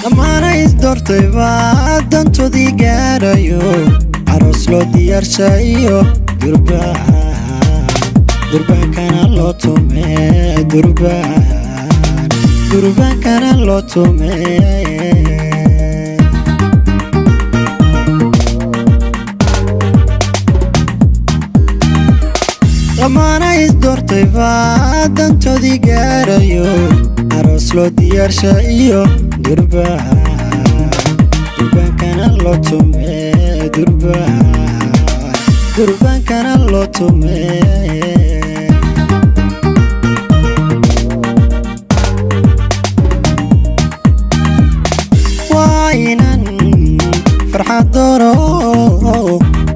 lamaana isdoortay baa dantoodii gaarayo aroos loo diyaarshayo durbaankana loo tume durbaankana loo tume lamaana isdoortay baa dantoodii gaarayo aroos loo diyaarshayo durbaankana loo tume durbaankana loo tume waa inan farxad dooro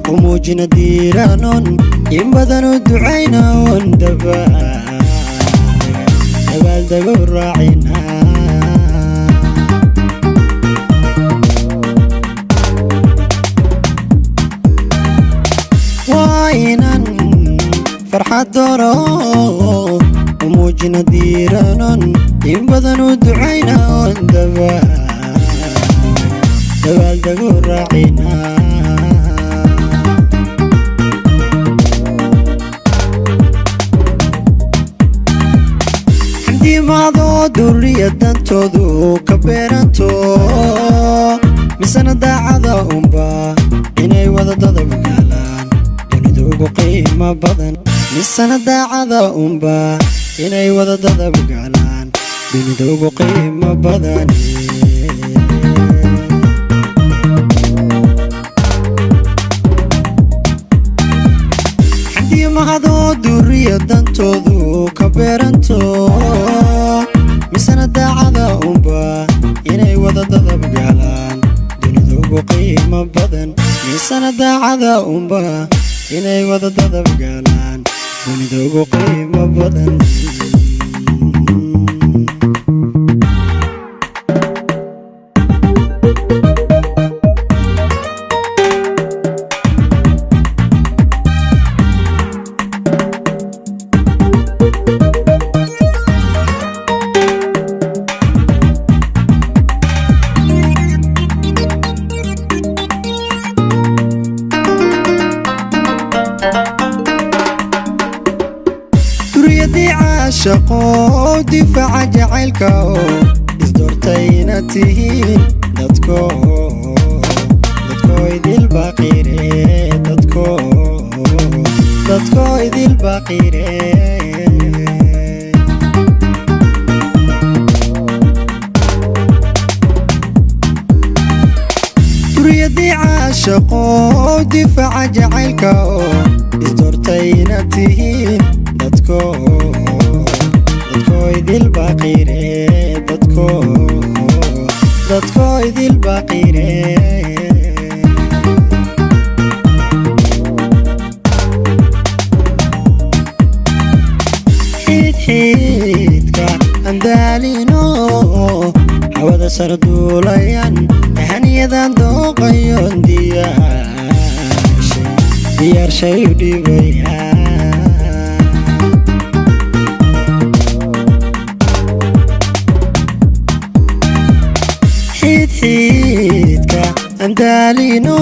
وموجنا ديرانون ينبذنو دعينون دبال دبال راعينا واينان فرحة دورو وموجنا ديرانون ينبذنو دعينون دبال دبال راعينا maado durriya dantoodu ka beeranto misana daacada unba inay wada dadab galaan dunidu ugu qiimo badan misana daacada unba inay wada dadab galaan dunidu ugu qiimo badan maado durriya dantoodu ka beeranto misana daacada unba inay wada dadab galaan dunidu ugu qiimo badan misana daacada unba inay wada dadab galaan dunidu ugu qiimo badan shaqo difaaca jacaylka isdoortayna tihiin dadko idil baqire dadko idil baqire duriyadii caashaqo difaaca jacaylka isdoortayna tihiin dadko idil baqire dadko idil baqire xidka andaalino hawada sarduulayan haniyadan dooqayon diyaarshay u dhibaya xidka andaalino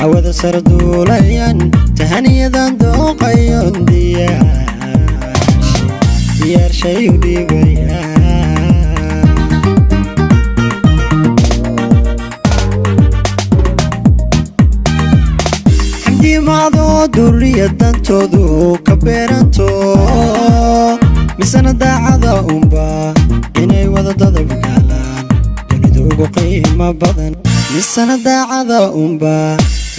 hawada sarduulayan tahaniyadan dooqayon diyaarshay u dhibaya xamdi maado durriya dantoodu ka beeranto misana daacada unba inay wada dadab galaan dunidu ugu qiimo badan misana daacada unba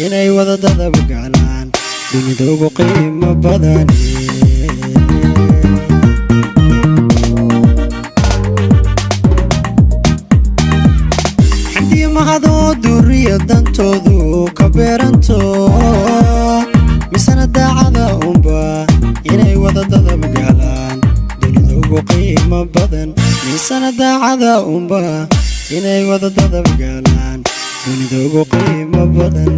inay wada dadab galaan dunidu ugu qiimo badan xamdi maado durriya dantoodu ka beeranto misana daacada unba inay wada dadab galaan dunidu ugu qiimo badan misana daacada unba inay wada dadab galaan dunidu ugu qiimo badan